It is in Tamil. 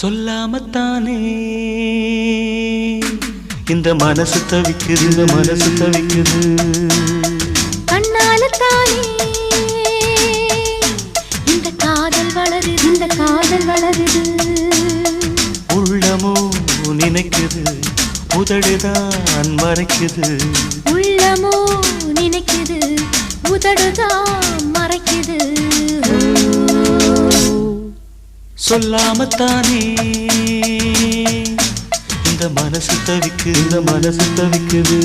சொல்லாமத்தானே இந்த மனசு தவிக்குது, இந்த மனசு தவிக்குது. கண்ணால தானே இந்த காதல் வளருது, இந்த காதல் வளருது. உள்ளமோ நினைக்குது, உதடுதான் மறைக்குது. உள்ளமோ நினைக்குது, உதடுதான் மறைக்குது. சொல்லாமத்தானே இந்த மனசு தவிக்குது, இந்த மனசு தவிக்குது.